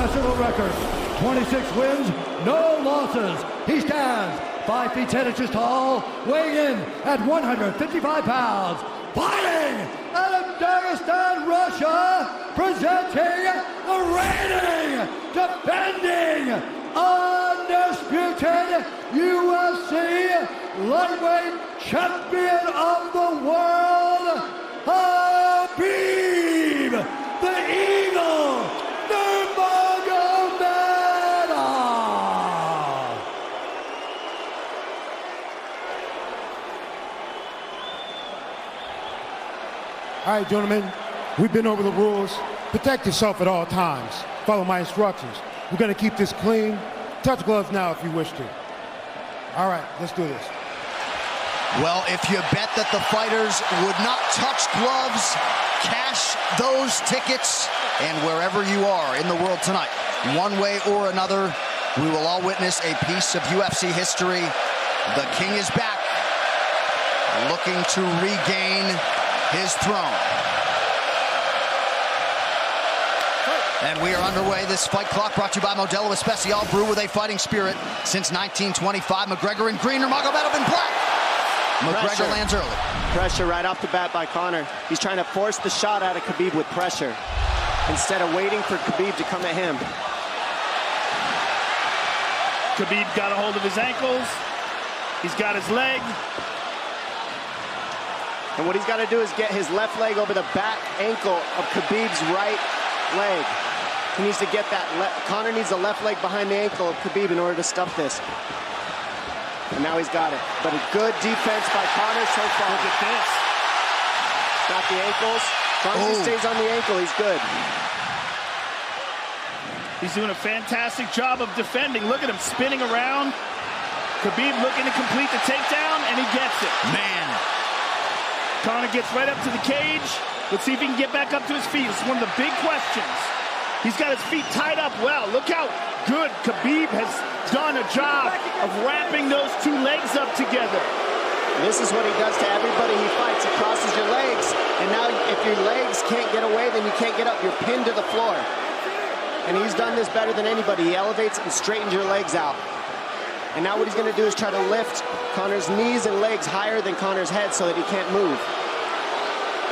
professional record, 26 wins, no losses. He stands 5 feet 10 inches tall, weighing in at 155 pounds. Fighting out of Dagestan, Russia, presenting the reigning, defending, undisputed UFC lightweight champion of the world, Khabib, the Eagle, Nurmagomedov. All right, gentlemen, we've been over the rules. Protect yourself at all times. Follow my instructions. We're gonna keep this clean. Touch gloves now if you wish to. All right, let's do this. Well, if you bet that the fighters would not touch gloves, cash those tickets, and wherever you are in the world tonight, one way or another, we will all witness a piece of UFC history. The King is back, looking to regain his throne. And we are underway. This fight clock brought to you by Modelo Especial, brew with a fighting spirit since 1925. McGregor in green, Nurmagomedov in black. McGregor lands early. Pressure right off the bat by Conor. He's trying to force the shot out of Khabib with pressure instead of waiting for Khabib to come at him. Khabib got a hold of his ankles. He's got his leg. And what he's got to do is get his left leg over the back ankle of Khabib's right leg. He needs to get that. Conor needs the left leg behind the ankle of Khabib in order to stuff this. And now he's got it. But a good defense by Conor so far. Look at this. Got the ankles. As long as he stays on the ankle, he's good. He's doing a fantastic job of defending. Look at him spinning around. Khabib looking to complete the takedown, and he gets it. Man. Conor gets right up to the cage. Let's see if he can get back up to his feet. It's one of the big questions. He's got his feet tied up well. Look how good Khabib has done a job of wrapping those two legs up together. This is what he does to everybody he fights. He crosses your legs, and now if your legs can't get away, then you can't get up. You're pinned to the floor. And he's done this better than anybody. He elevates and straightens your legs out. And now what he's going to do is try to lift Conor's knees and legs higher than Conor's head so that he can't move.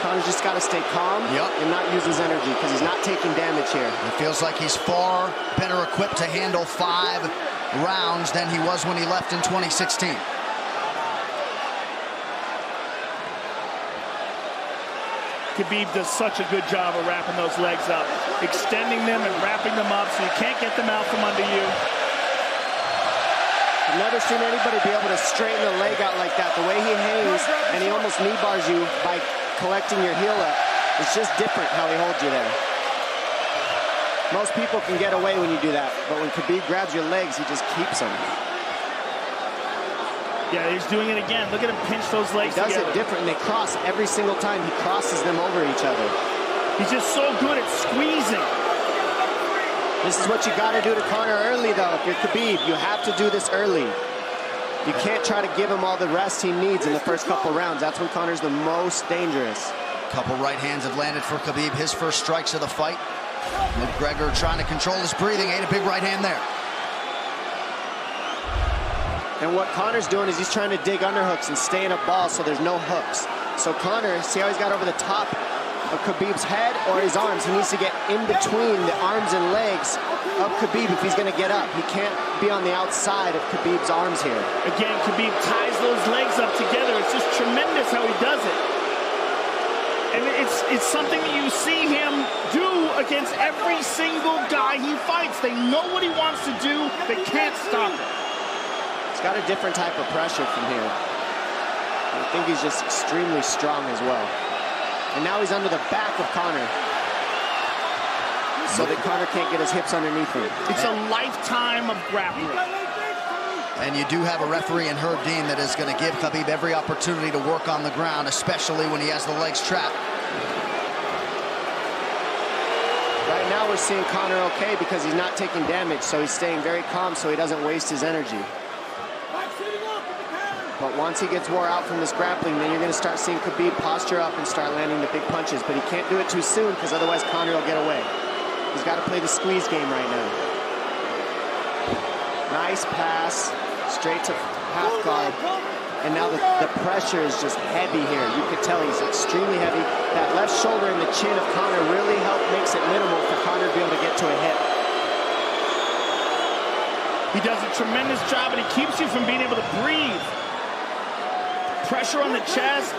Conor's just got to stay calm and not use his energy because he's not taking damage here. It feels like he's far better equipped to handle 5 rounds than he was when he left in 2016. Khabib does such a good job of wrapping those legs up, extending them and wrapping them up so you can't get them out from under you. I've never seen anybody be able to straighten a leg out like that. The way he hangs and he almost knee bars you by collecting your heel up. It's just different how he holds you there. Most people can get away when you do that, but when Khabib grabs your legs, he just keeps them. Yeah, he's doing it again. Look at him pinch those legs together. He does it different, and they cross every single time. He crosses them over each other. He's just so good at squeezing. This is what you got to do to Conor early, though. If you're Khabib, you have to do this early. You can't try to give him all the rest he needs in the first couple rounds. That's when Conor's the most dangerous. Couple right hands have landed for Khabib. His first strikes of the fight. McGregor trying to control his breathing. Ate a big right hand there. And what Conor's doing is he's trying to dig underhooks and stay in a ball so there's no hooks. So Conor, see how he's got over the top of Khabib's head or his arms? He needs to get in between the arms and legs of Khabib if he's going to get up. He can't be on the outside of Khabib's arms here. Again, Khabib ties those legs up together. It's just tremendous how he does it. And it's something that you see him do against every single guy he fights. They know what he wants to do. They can't stop it. He's got a different type of pressure from here. I think he's just extremely strong as well. And now he's under the back of Conor, so that Conor can't get his hips underneath him. It's a lifetime of grappling. And you do have a referee in Herb Dean that is going to give Khabib every opportunity to work on the ground, especially when he has the legs trapped. Right now we're seeing Conor okay because he's not taking damage, so he's staying very calm so he doesn't waste his energy. But once he gets wore out from this grappling, then you're going to start seeing Khabib posture up and start landing the big punches. But he can't do it too soon because otherwise Conor will get away. He's got to play the squeeze game right now. Nice pass, straight to half guard. And now the pressure is just heavy here. You can tell he's extremely heavy. That left shoulder and the chin of Conor really makes it minimal for Conor to be able to get to a hit. He does a tremendous job, and he keeps you from being able to breathe. Pressure on the chest,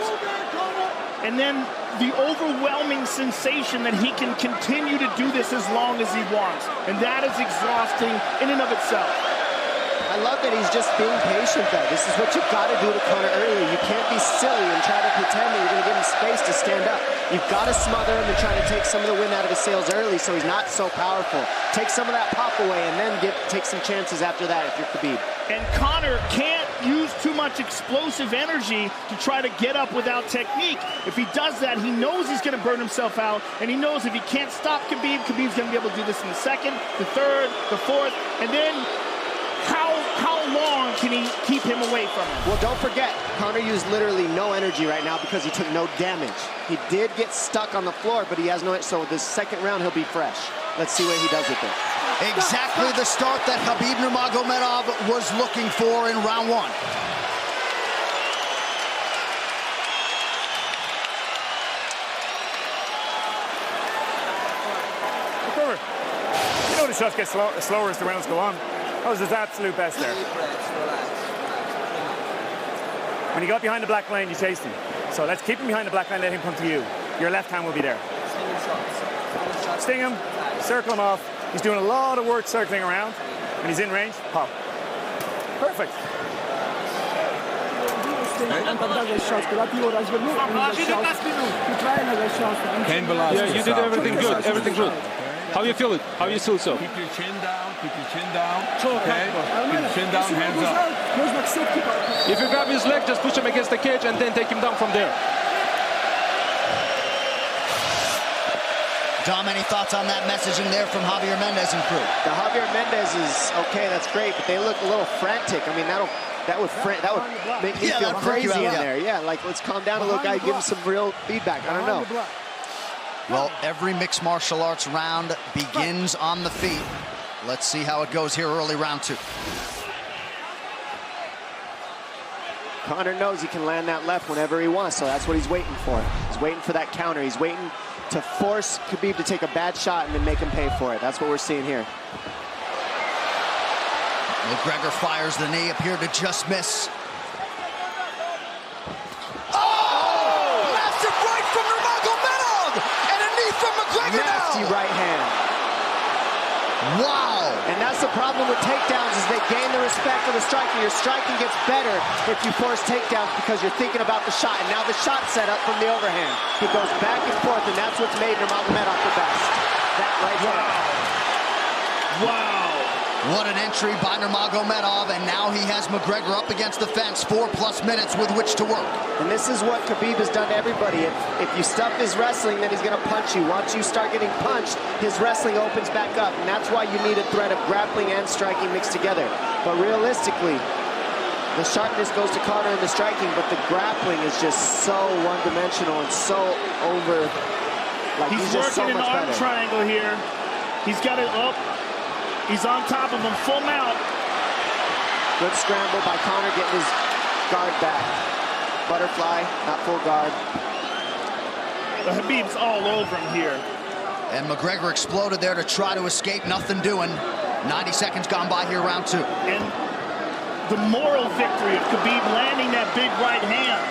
and then the overwhelming sensation that he can continue to do this as long as he wants. And that is exhausting in and of itself. I love that he's just being patient, though. This is what you've got to do to Conor early. You can't be silly and try to pretend that you're going to give him space to stand up. You've got to smother him and try to take some of the wind out of his sails early so he's not so powerful. Take some of that pop away and then take some chances after that if you're Khabib. And Conor can't use too much explosive energy to try to get up without technique. If he does that, he knows he's going to burn himself out, and he knows if he can't stop Khabib, Khabib's going to be able to do this in the second, the third, the fourth, and then how long can he keep him away from him? Well, don't forget, Conor used literally no energy right now because he took no damage. He did get stuck on the floor, but he has no, so this second round he'll be fresh. Let's see what he does with it. Exactly the start that Khabib Nurmagomedov was looking for in round one. You know the shots get slower as the rounds go on. That was his absolute best there. When he got behind the black line, you chased him. So let's keep him behind the black line, let him come to you. Your left hand will be there. Sting him, circle him off. He's doing a lot of work circling around. When he's in range, pop. Perfect. Yeah, you did everything good, everything good. How you feel it? How you feel so? Keep your chin down, keep your chin down. Okay? Keep your chin down, hands up. If you grab his leg, just push him against the cage and then take him down from there. Dom, any thoughts on that messaging there from Javier Mendez and crew? The Javier Mendez is okay, that's great, but they look a little frantic. I mean, that would make me feel crazy in there. Yeah, like let's calm down a little guy, give him some real feedback. I don't know. Well, every mixed martial arts round begins on the feet. Let's see how it goes here early round two. Conor knows he can land that left whenever he wants, so that's what he's waiting for. He's waiting for that counter. He's waiting to force Khabib to take a bad shot and then make him pay for it. That's what we're seeing here. McGregor fires the knee, appeared to just miss. Nasty right hand. Wow. And that's the problem with takedowns is they gain the respect of the striker. Your striking gets better if you force takedowns because you're thinking about the shot. And now the shot set up from the overhand. He goes back and forth, and that's what's made Nurmagomedov the best. That right hand. Wow. What an entry by Nurmagomedov, and now he has McGregor up against the fence, 4+ minutes with which to work. And this is what Khabib has done to everybody. If you stuff his wrestling, then he's going to punch you. Once you start getting punched, his wrestling opens back up, and that's why you need a threat of grappling and striking mixed together. But realistically, the sharpness goes to Conor in the striking, but the grappling is just so one-dimensional and so over. Like he's just so working much an arm better. triangle here. He's got it up. He's on top of him, full mount. Good scramble by Conor, getting his guard back. Butterfly, not full guard. The Khabib's all over him here. And McGregor exploded there to try to escape, nothing doing. 90 seconds gone by here, round two. And the moral victory of Khabib landing that big right hand.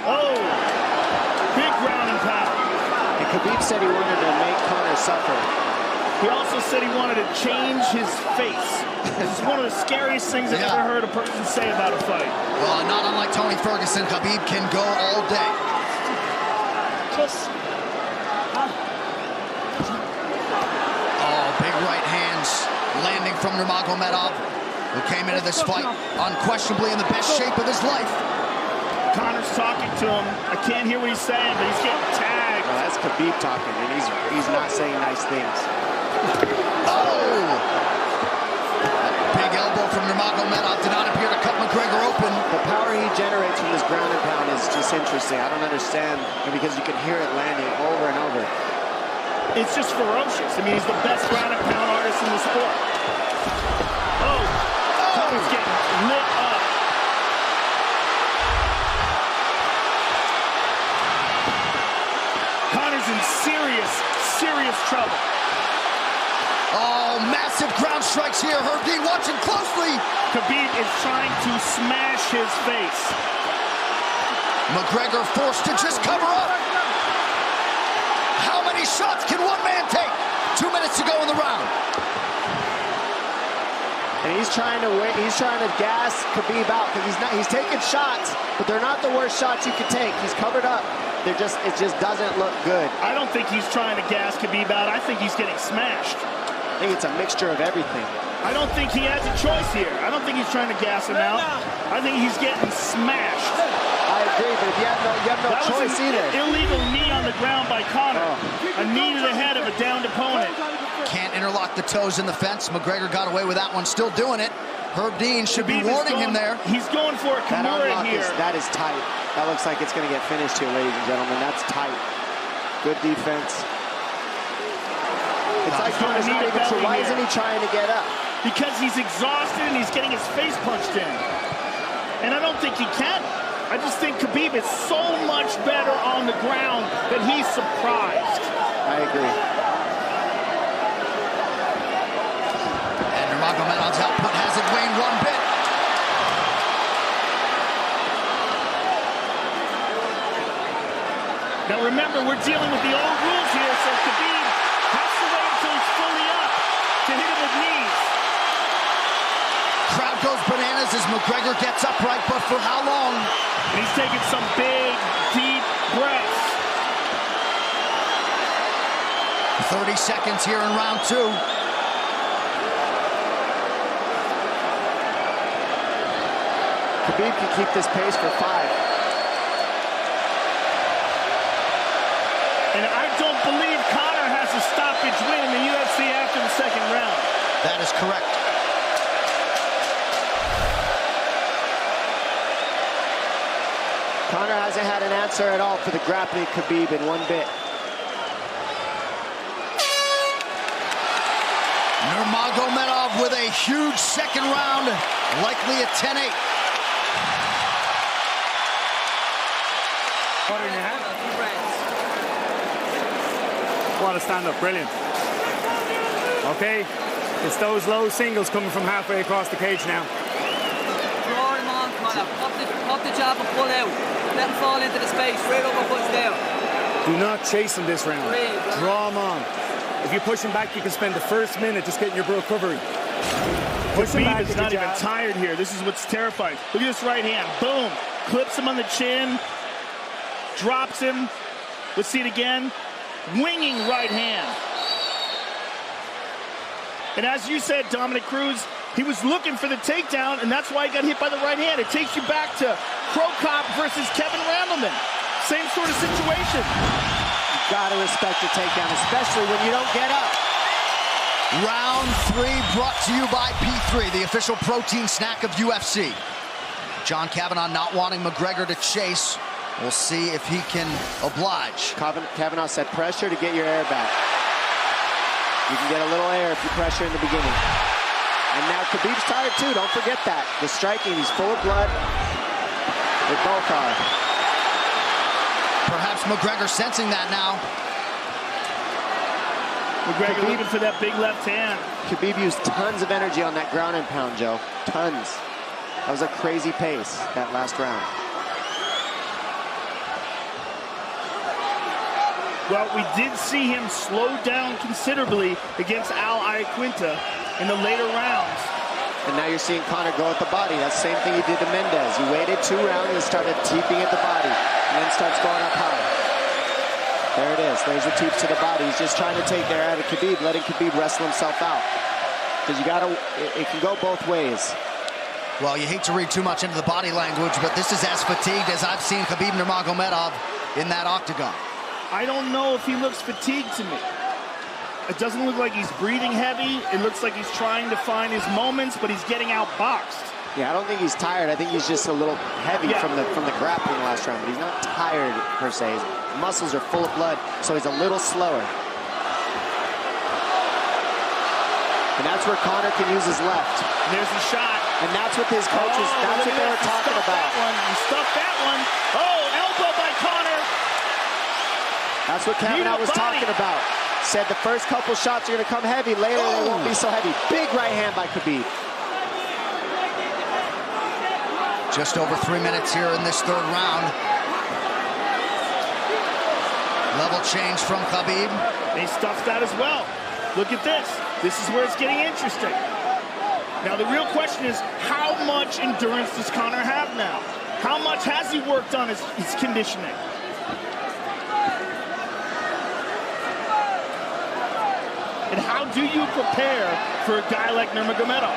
Oh, big ground and pound. And Khabib said he wanted to make Conor suffer. He also said he wanted to change his face. This is one of the scariest things I've ever heard a person say about a fight. Well, not unlike Tony Ferguson, Khabib can go all day. Oh, big right hands landing from Nurmagomedov, who came into this fight unquestionably in the best shape of his life. Conor's talking to him. I can't hear what he's saying, but he's getting tagged. Well, that's Khabib talking, and he's not saying nice things. Oh! That big elbow from Nurmagomedov did not appear to cut McGregor open. The power he generates from this ground and pound is just interesting. I don't understand, because you can hear it landing over and over. It's just ferocious. I mean, he's the best ground and pound artist in the sport. Oh, Conor's getting lit up. Conor's in serious trouble. Oh, massive ground strikes here. Herb Dean watching closely. Khabib is trying to smash his face. McGregor forced to just cover up. How many shots can one man take? 2 minutes to go in the round. And he's trying to wait. He's trying to gas Khabib out, because he's taking shots, but they're not the worst shots you could take. He's covered up. It just doesn't look good. I don't think he's trying to gas Khabib out. I think he's getting smashed. I think it's a mixture of everything. I don't think he has a choice here. I don't think he's trying to gas him out. I think he's getting smashed. I agree, but if you have no choice either. That was an illegal knee on the ground by Conor. A knee to the head of a downed opponent. Can't interlock the toes in the fence. McGregor got away with that one, still doing it. Herb Dean should be warning him there. He's going for a Kimura here. That is tight. That looks like it's going to get finished here, ladies and gentlemen. That's tight. Good defense. It's like Conor's not even sure. Why isn't he trying to get up? Because he's exhausted and he's getting his face punched in. And I don't think he can. I just think Khabib is so much better on the ground that he's surprised. I agree. And Nurmagomedov's output hasn't waned one bit. Now remember, we're dealing with the old rules here, so Khabib has to wait until he's fully up to hit him with knees. Crowd goes bananas as McGregor gets upright, but for how long? And he's taking some big, deep breaths. 30 seconds here in round 2. Khabib can keep this pace for 5. And I don't believe Conor has a stoppage win in the UFC after the second round. That is correct. Conor hasn't had an answer at all for the grappling Khabib in one bit. Nurmagomedov with a huge second round, likely a 10-8. Water in your hand? What a stand-up, brilliant. Okay, it's those low singles coming from halfway across the cage now. Draw him on, Conor. Pop the jab and pull out. Let him fall into the space. Straight uppercuts there. Do not chase him this round. Draw him on. If you push him back, you can spend the first minute just getting your recovery. Push him back. Khabib is not even tired here. This is what's terrifying. Look at this right hand. Boom. Clips him on the chin. Drops him. Let's see it again. Winging right hand. And as you said, Dominic Cruz, he was looking for the takedown, and that's why he got hit by the right hand. It takes you back to Crow Cop versus Kevin Randleman. Same sort of situation. You gotta respect the takedown, especially when you don't get up. Round 3 brought to you by P3, the official protein snack of UFC. John Kavanagh not wanting McGregor to chase. We'll see if he can oblige. Kavanagh said pressure to get your air back. You can get a little air if you pressure in the beginning. And now Khabib's tired too, don't forget that. The striking, he's full of blood. They both are. Perhaps McGregor sensing that now. McGregor looking for that big left hand. Khabib used tons of energy on that ground and pound, Joe. Tons. That was a crazy pace, that last round. Well, we did see him slow down considerably against Al Iaquinta in the later rounds. And now you're seeing Conor go at the body. That's the same thing he did to Mendez. He waited 2 rounds and started teeping at the body, and then starts going up high. There it is. There's the teeps to the body. He's just trying to take their out of Khabib, letting Khabib wrestle himself out. Because you gotta, it can go both ways. Well, you hate to read too much into the body language, but this is as fatigued as I've seen Khabib Nurmagomedov in that octagon. I don't know if he looks fatigued to me. It doesn't look like he's breathing heavy. It looks like he's trying to find his moments, but he's getting outboxed. Yeah, I don't think he's tired. I think he's just a little heavy from the grappling last round. But he's not tired per se. His muscles are full of blood, so he's a little slower. And that's where Conor can use his left. And there's the shot. And that's what his coaches, that's what they were talking about. He stuffed that one. Oh, elbow by Conor. That's what Kavanaugh was talking about. Said the first couple shots are going to come heavy. Later, they won't be so heavy. Big right hand by Khabib. Just over 3 minutes here in this third round. Level change from Khabib. He stuffs that as well. Look at this. This is where it's getting interesting. Now, the real question is, how much endurance does Conor have now? How much has he worked on his conditioning? And how do you prepare for a guy like Nurmagomedov?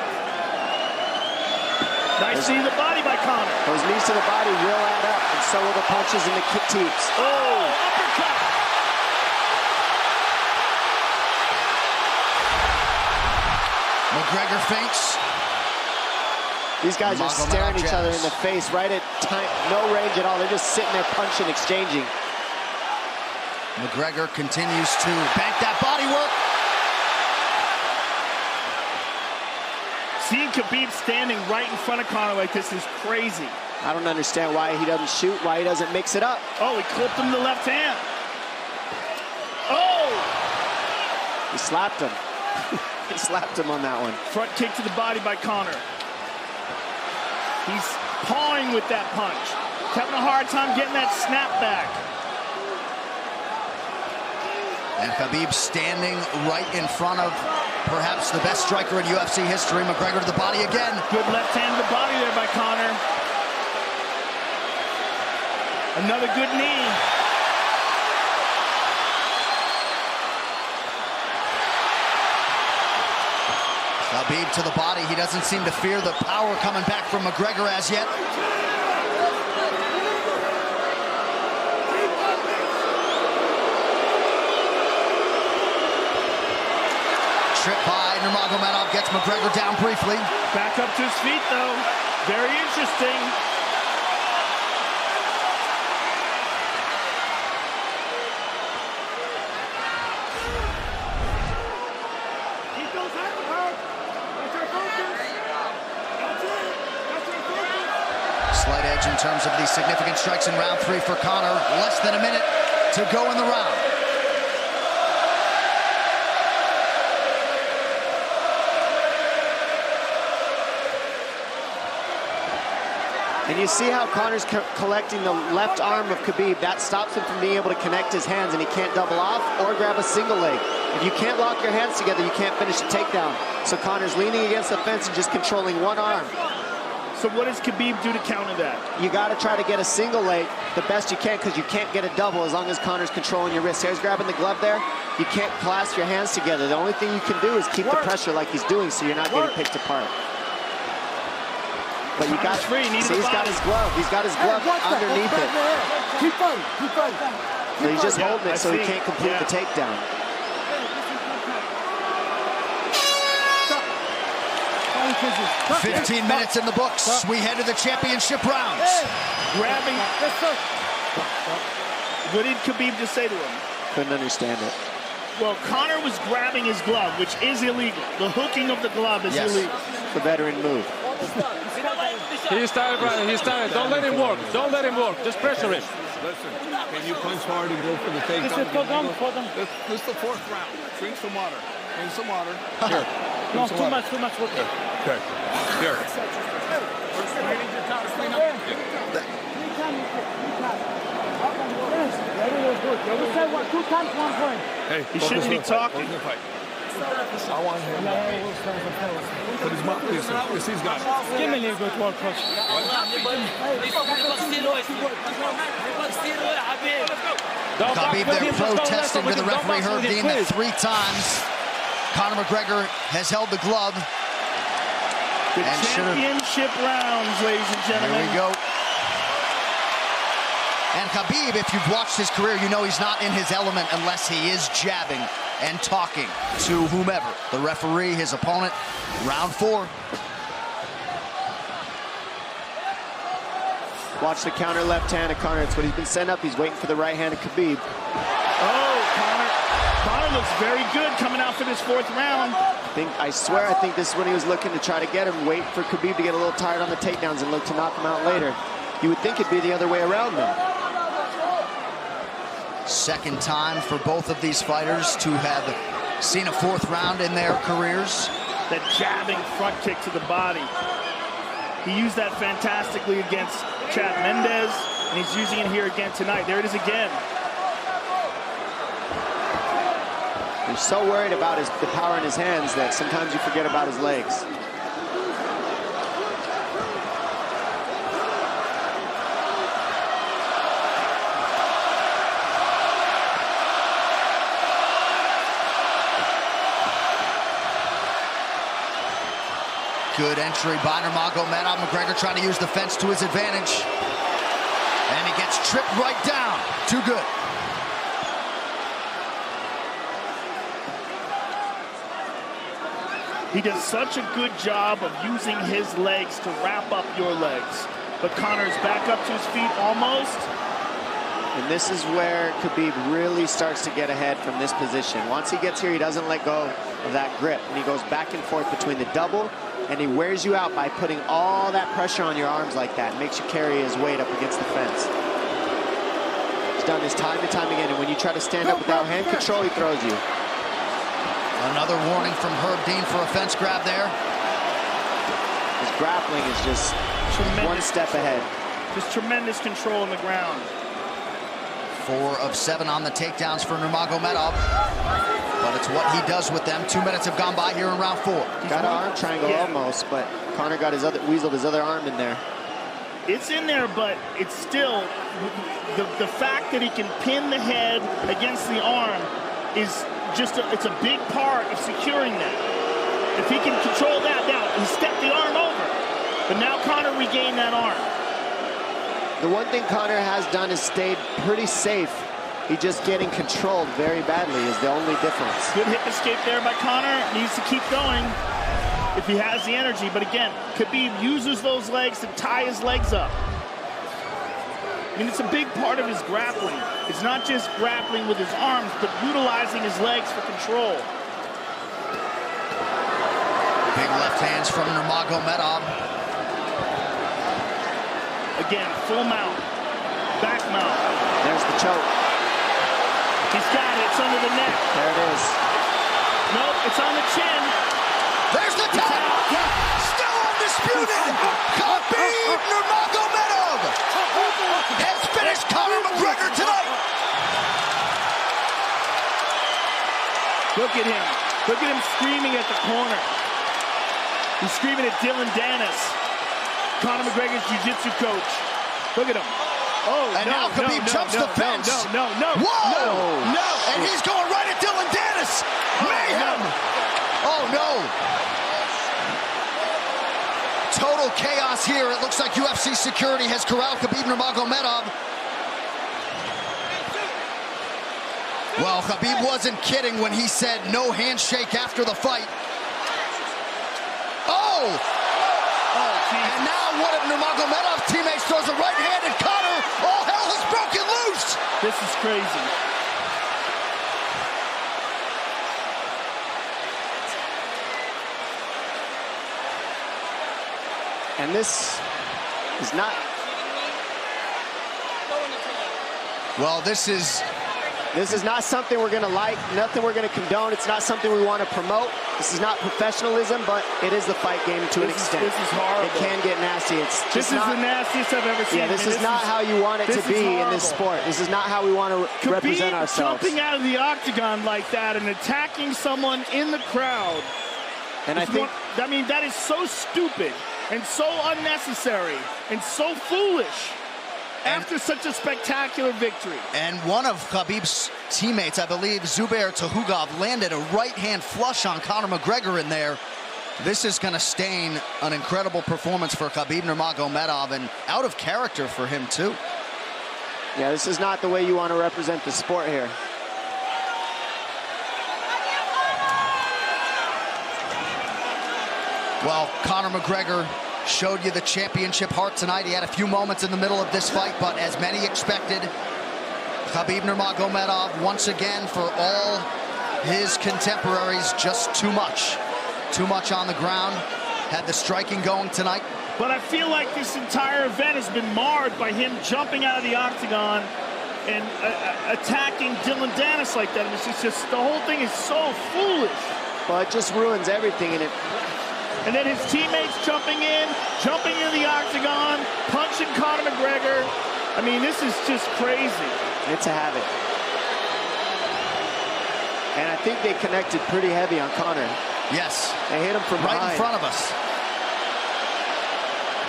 Nice knee to the body by Conor. Those knees to the body will add up, and so will the punches and the kick teeps. Oh, uppercut. McGregor feints. These guys are staring each other in the face right at time, no range at all. They're just sitting there punching, exchanging. McGregor continues to bank that body work. Seeing Khabib standing right in front of Conor like this is crazy. I don't understand why he doesn't shoot, why he doesn't mix it up. Oh, he clipped him to the left hand. Oh! He slapped him. He slapped him on that one. Front kick to the body by Conor. He's pawing with that punch. He's having a hard time getting that snap back. And Khabib standing right in front of perhaps the best striker in UFC history. McGregor to the body again. Good left hand to the body there by Conor. Another good knee. Khabib to the body. He doesn't seem to fear the power coming back from McGregor as yet. Trip by Nurmagomedov, gets McGregor down briefly. Back up to his feet, though. Very interesting. Keep those hands hard. That's our focus. That's it. That's our focus. Slight edge in terms of the significant strikes in round 3 for Conor. Less than a minute to go in the round. And you see how Conor's collecting the left arm of Khabib. That stops him from being able to connect his hands, and he can't double off or grab a single leg. If you can't lock your hands together, you can't finish a takedown. So Conor's leaning against the fence and just controlling one arm. So what does Khabib do to counter that? You got to try to get a single leg the best you can, because you can't get a double as long as Conor's controlling your wrist. He's grabbing the glove there. You can't clasp your hands together. The only thing you can do is keep the pressure like he's doing, so you're not getting picked apart. But you got, see, he's got his glove. He's got his glove underneath it. Keep fighting. Keep fighting. So he's just holding it so he can't complete the takedown. Stop. 15 minutes in the books. We head to the championship rounds. Grabbing. What did Khabib just say to him? Couldn't understand it. Well, Conor was grabbing his glove, which is illegal. The hooking of the glove is illegal. The veteran move. He's tired, brother. He's tired. Don't let him work. Don't let him work. Just pressure him. Listen, can you punch hard and go for the takedown? This is the 4th round. Drink some water. Drink some water. Here. No, too much water. Okay. Here. Hey, he shouldn't be talking. I want him to put his mouth this. He's got it. Give me a good work, coach. Khabib there protesting to the referee. Heard deemed that 3 times. Conor McGregor has held the glove. The championship rounds, ladies and gentlemen. Here we go. And Khabib, if you've watched his career, you know he's not in his element unless he is jabbing and talking to whomever. The referee, his opponent, round 4. Watch the counter left hand of Conor. It's what he's been setting up. He's waiting for the right hand of Khabib. Oh, Conor looks very good coming out for this 4th round. I swear, I think this is when he was looking to try to get him, wait for Khabib to get a little tired on the takedowns and look to knock him out later. You would think it'd be the other way around, though. Second time for both of these fighters to have seen a 4th round in their careers. That jabbing front kick to the body. He used that fantastically against Chad Mendes, and he's using it here again tonight. There it is again. You're so worried about the power in his hands that sometimes you forget about his legs. Good entry by Nurmagomedov. McGregor trying to use the fence to his advantage. And he gets tripped right down. Too good. He does such a good job of using his legs to wrap up your legs. But Conor's back up to his feet almost. And this is where Khabib really starts to get ahead from this position. Once he gets here, he doesn't let go of that grip. And he goes back and forth between the double, and he wears you out by putting all that pressure on your arms like that. It makes you carry his weight up against the fence. He's done this time and time again, and when you try to stand up without hand control, he throws you. Another warning from Herb Dean for a fence grab there. His grappling is just one step ahead. Just tremendous control on the ground. 4 of 7 on the takedowns for Nurmagomedov. But it's what he does with them. 2 minutes have gone by here in round 4. Got an arm triangle almost, but Conor got weaseled his other arm in there. It's in there, but it's still the fact that he can pin the head against the arm is just it's a big part of securing that. If he can control that, now he stepped the arm over, but now Conor regained that arm. The one thing Conor has done is stayed pretty safe. He just getting controlled very badly is the only difference. Good hip escape there by Conor. Needs to keep going if he has the energy. But again, Khabib uses those legs to tie his legs up. I mean, it's a big part of his grappling. It's not just grappling with his arms, but utilizing his legs for control. Big left hands from Nurmagomedov. Again, full mount, back mount. There's the choke. He's got it, it's under the neck. There it is. Nope, it's on the chin. There's the tap. Still undisputed. Khabib Nurmagomedov has finished Conor McGregor tonight. Look at him. Look at him screaming at the corner. He's screaming at Dylan Dennis, Conor McGregor's jiu-jitsu coach. Look at him. Oh, and now Khabib jumps the fence. No. Whoa! No! And he's going right at Dylan Dennis. Mayhem! Oh, no. Total chaos here. It looks like UFC security has corralled Khabib Nurmagomedov. Well, Khabib wasn't kidding when he said no handshake after the fight. Oh! And now one of Nurmagomedov's teammates throws a right hand at Conor. All hell has broken loose. This is crazy. And this is not... Well, this is not something we're going to like, nothing we're going to condone. It's not something we want to promote. This is not professionalism, but it is the fight game to an extent. This is horrible. It can get nasty. This is the nastiest I've ever seen. Yeah, this is not how you want it to be in this sport. This is not how we want to represent ourselves. Jumping out of the octagon like that and attacking someone in the crowd. And I mean, that is so stupid and so unnecessary and so foolish. After such a spectacular victory. And one of Khabib's teammates, I believe, Zubair Tuhugov, landed a right-hand flush on Conor McGregor in there. This is going to stain an incredible performance for Khabib Nurmagomedov and out of character for him, too. Yeah, this is not the way you want to represent the sport here. Well, Conor McGregor showed you the championship heart tonight. He had a few moments in the middle of this fight, but as many expected, Khabib Nurmagomedov, once again, for all his contemporaries, just too much. Too much on the ground. Had the striking going tonight. But I feel like this entire event has been marred by him jumping out of the octagon and attacking Dylan Dennis like that. It's just the whole thing is so foolish. Well, it just ruins everything, and then his teammates jumping into the octagon, punching Conor McGregor. I mean, this is just crazy. It's a habit. And I think they connected pretty heavy on Conor. Yes. They hit him from right behind. in front of us.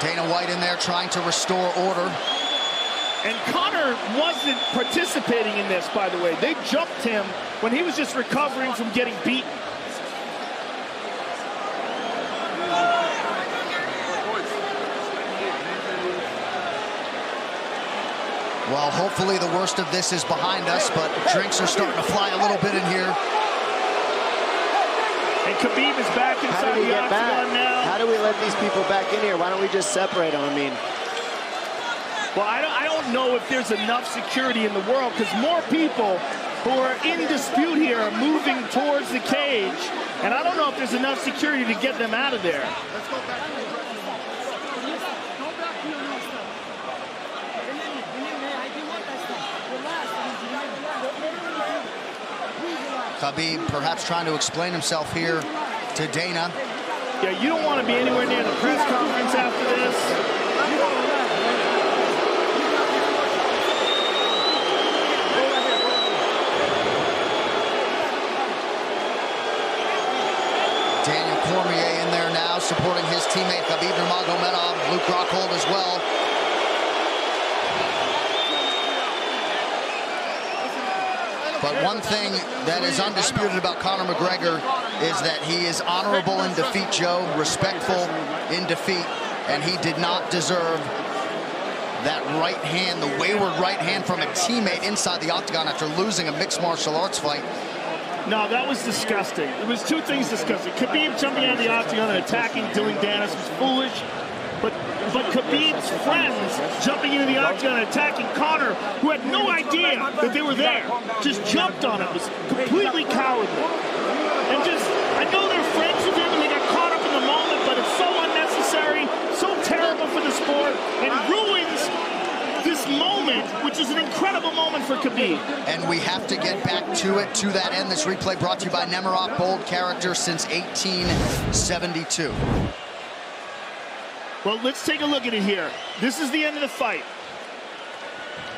Dana White in there trying to restore order. And Conor wasn't participating in this, by the way. They jumped him when he was just recovering from getting beaten. Well, hopefully the worst of this is behind us, but drinks are starting to fly a little bit in here. And Khabib is back inside the octagon now. How do we let these people back in here? Why don't we just separate them? I mean, well, I don't know if there's enough security in the world, because more people who are in dispute here are moving towards the cage, and I don't know if there's enough security to get them out of there. Let's go back. Khabib perhaps trying to explain himself here to Dana. Yeah, you don't want to be anywhere near the press conference after this. Daniel Cormier in there now, supporting his teammate Khabib Nurmagomedov, Luke Rockhold as well. But one thing that is undisputed about Conor McGregor is that he is honorable in defeat, Joe, respectful in defeat, and he did not deserve that right hand, the wayward right hand from a teammate inside the octagon after losing a mixed martial arts fight. No, that was disgusting. It was two things disgusting. Khabib jumping out of the octagon and attacking Dylan Dennis was foolish. But Khabib's friends jumping into the octagon and attacking Conor, who had no idea that they were there, just jumped on him. It was completely cowardly. And I know they're friends with him and they got caught up in the moment, but it's so unnecessary, so terrible for the sport, and ruins this moment, which is an incredible moment for Khabib. And we have to get back to it, to that end. This replay brought to you by Nemiroff, bold character since 1872. Well, let's take a look at it here. This is the end of the fight.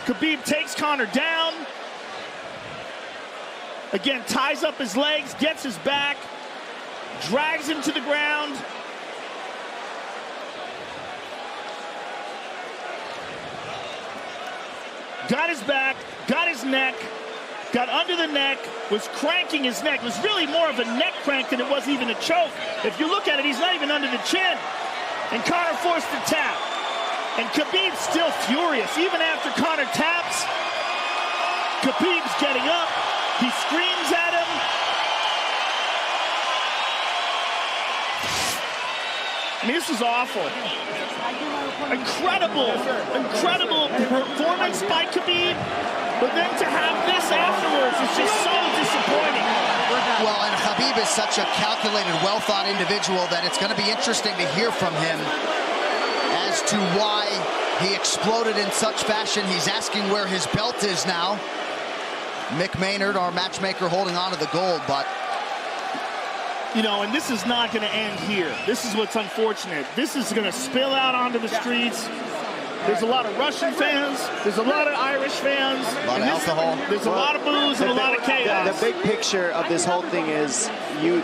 Khabib takes Conor down. Again, ties up his legs, gets his back, drags him to the ground. Got his back, got his neck, got under the neck, was cranking his neck. It was really more of a neck crank than it was even a choke. If you look at it, he's not even under the chin. And Conor forced the tap. And Khabib's still furious. Even after Conor taps, Khabib's getting up. He screams at him. I mean, this is awful. Incredible performance by Khabib. But then to have this afterwards is just so disappointing. Well, and Khabib is such a calculated, well-thought individual that it's going to be interesting to hear from him as to why he exploded in such fashion. He's asking where his belt is now. Mick Maynard, our matchmaker, holding on to the gold, but... You know, and this is not going to end here. This is what's unfortunate. This is going to spill out onto the streets. There's a lot of Russian fans. There's a lot of Irish fans. A lot of alcohol. There's a lot of booze and a lot of chaos. The big picture of this whole thing is you're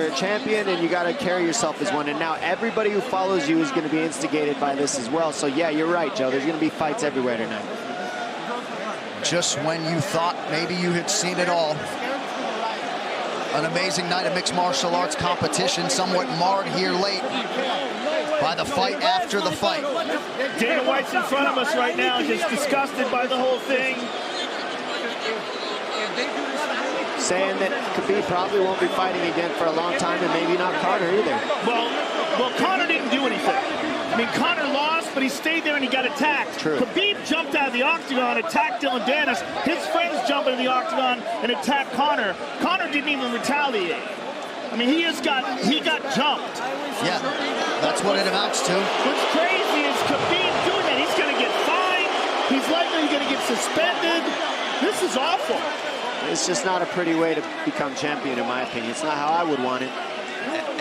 a champion and you got to carry yourself as one. And now everybody who follows you is going to be instigated by this as well. So, yeah, you're right, Joe. There's going to be fights everywhere tonight. Just when you thought maybe you had seen it all. An amazing night of mixed martial arts competition, somewhat marred here late by the fight after the fight. Dana White's in front of us right now, just disgusted by the whole thing. Saying that Khabib probably won't be fighting again for a long time, and maybe not Conor either. Well, Well, Conor didn't do anything. I mean, Conor lost, but he stayed there and he got attacked. True. Khabib jumped out of the octagon, attacked Dylan Dennis. His friends jumped into the octagon and attacked Conor. Conor didn't even retaliate. I mean, he got jumped. Yeah, that's what it amounts to. What's crazy is Khabib doing that. He's going to get fined. He's likely going to get suspended. This is awful. It's just not a pretty way to become champion, in my opinion. It's not how I would want it.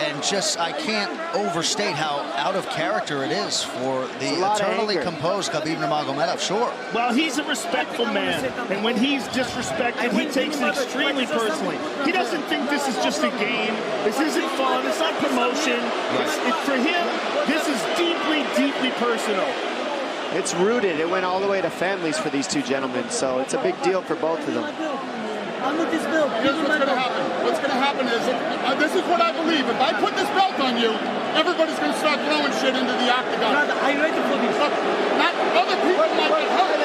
And just, I can't overstate how out of character it is for the eternally composed Khabib Nurmagomedov, sure. Well, he's a respectful man, and when he's disrespected, he takes it extremely personally. He doesn't think this is just a game. This isn't fun. It's not promotion. For him, this is deeply, deeply personal. It's rooted. It went all the way to families for these two gentlemen, so it's a big deal for both of them. Here's what's going to happen. What's going to happen is, this is what I believe. If I put this belt on you, everybody's going to start throwing shit into the octagon. Are you ready for this? Look, not other people might get hurt.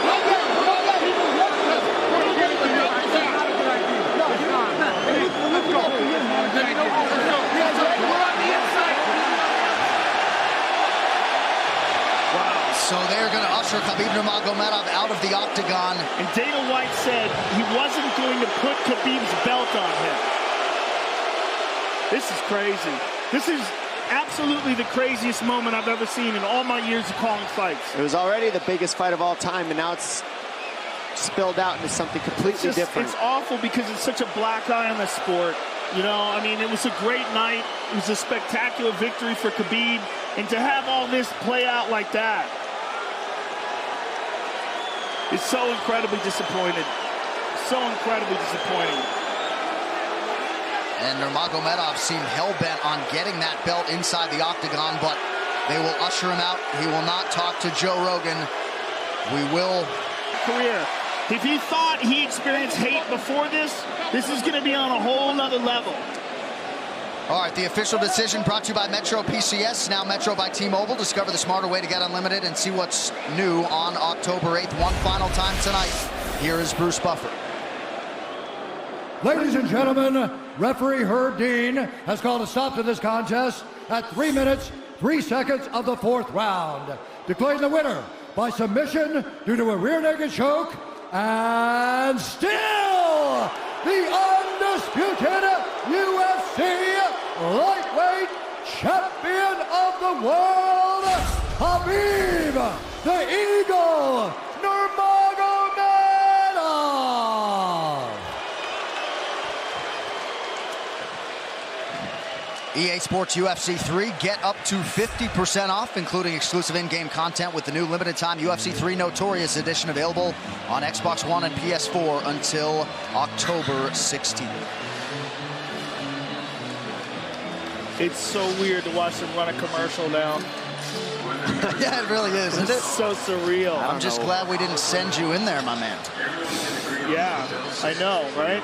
Other people want this. We're going to get into the octagon. Let's go. We're on the inside. So they're going to usher Khabib Nurmagomedov out of the octagon. And Dana White said he wasn't going to put Khabib's belt on him. This is crazy. This is absolutely the craziest moment I've ever seen in all my years of calling fights. It was already the biggest fight of all time, and now it's spilled out into something completely different. It's awful because it's such a black eye on the sport. You know, I mean, it was a great night. It was a spectacular victory for Khabib. And to have all this play out like that, it's so incredibly disappointed. So incredibly disappointing. And Nurmagomedov seemed hell-bent on getting that belt inside the octagon, but they will usher him out. He will not talk to Joe Rogan. We will... Career. If he thought he experienced hate before this is going to be on a whole nother level. All right, the official decision brought to you by Metro PCS, now Metro by T-Mobile. Discover the smarter way to get unlimited and see what's new on October 8th. One final time tonight. Here is Bruce Buffer. Ladies and gentlemen, referee Herb Dean has called a stop to this contest at 3 minutes, 3 seconds of the 4th round, declaring the winner by submission due to a rear naked choke, and still the undisputed UFC lightweight champion of the world, Khabib the Eagle Nurmagomedov. EA Sports UFC 3, get up to 50% off, including exclusive in-game content with the new limited-time UFC 3 Notorious edition available on Xbox One and PS4 until October 16th. It's so weird to watch them run a commercial now. Yeah, it really is, isn't it? It's so surreal. I'm just glad we didn't send you in there, my man. Yeah, I know, right?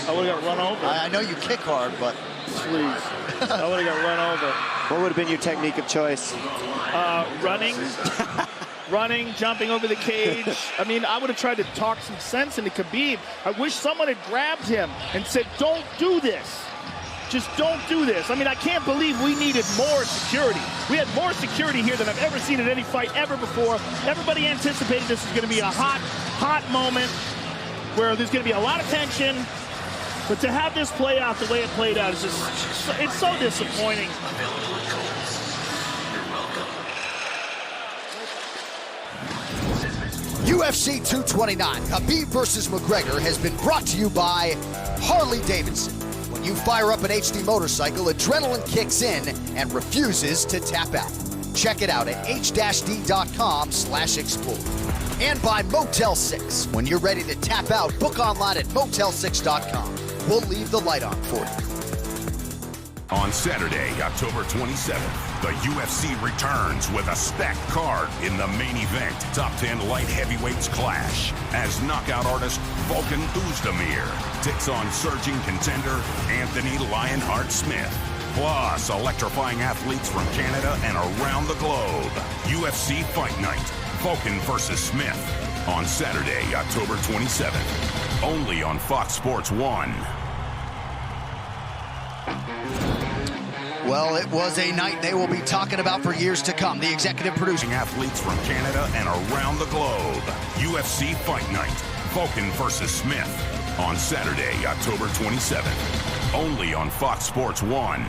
I would have got run over. I know you kick hard, but... Please. I would have got run over. What would have been your technique of choice? Running. Running, jumping over the cage. I mean, I would have tried to talk some sense into Khabib. I wish someone had grabbed him and said, don't do this. Just don't do this. I mean, I can't believe we needed more security. We had more security here than I've ever seen in any fight ever before. Everybody anticipated this was going to be a hot moment where there's going to be a lot of tension. But to have this play out the way it played out is just, it's so disappointing. UFC 229, Khabib versus McGregor has been brought to you by Harley-Davidson. When you fire up an HD motorcycle, adrenaline kicks in and refuses to tap out. Check it out at h-d.com/explore. And by Motel 6. When you're ready to tap out, book online at motel6.com. We'll leave the light on for you. On Saturday, October 27th, the UFC returns with a stacked card in the main event. Top 10 light heavyweights clash as knockout artist Volkan Oezdemir takes on surging contender Anthony Lionheart Smith. Plus, electrifying athletes from Canada and around the globe. UFC Fight Night, Volkan versus Smith. On Saturday, October 27th. Only on Fox Sports 1. Well, it was a night they will be talking about for years to come. The executive producing athletes from Canada and around the globe. UFC Fight Night. Vulcan versus Smith on Saturday, October 27th. Only on Fox Sports 1.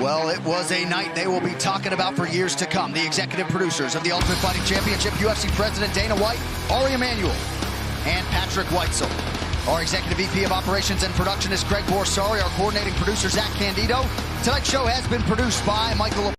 Well, it was a night they will be talking about for years to come. The executive producers of the Ultimate Fighting Championship, UFC President Dana White, Ari Emanuel, and Patrick Weitzel. Our Executive VP of Operations and Production is Craig Borsari. Our coordinating producer, Zach Candido. Tonight's show has been produced by Michael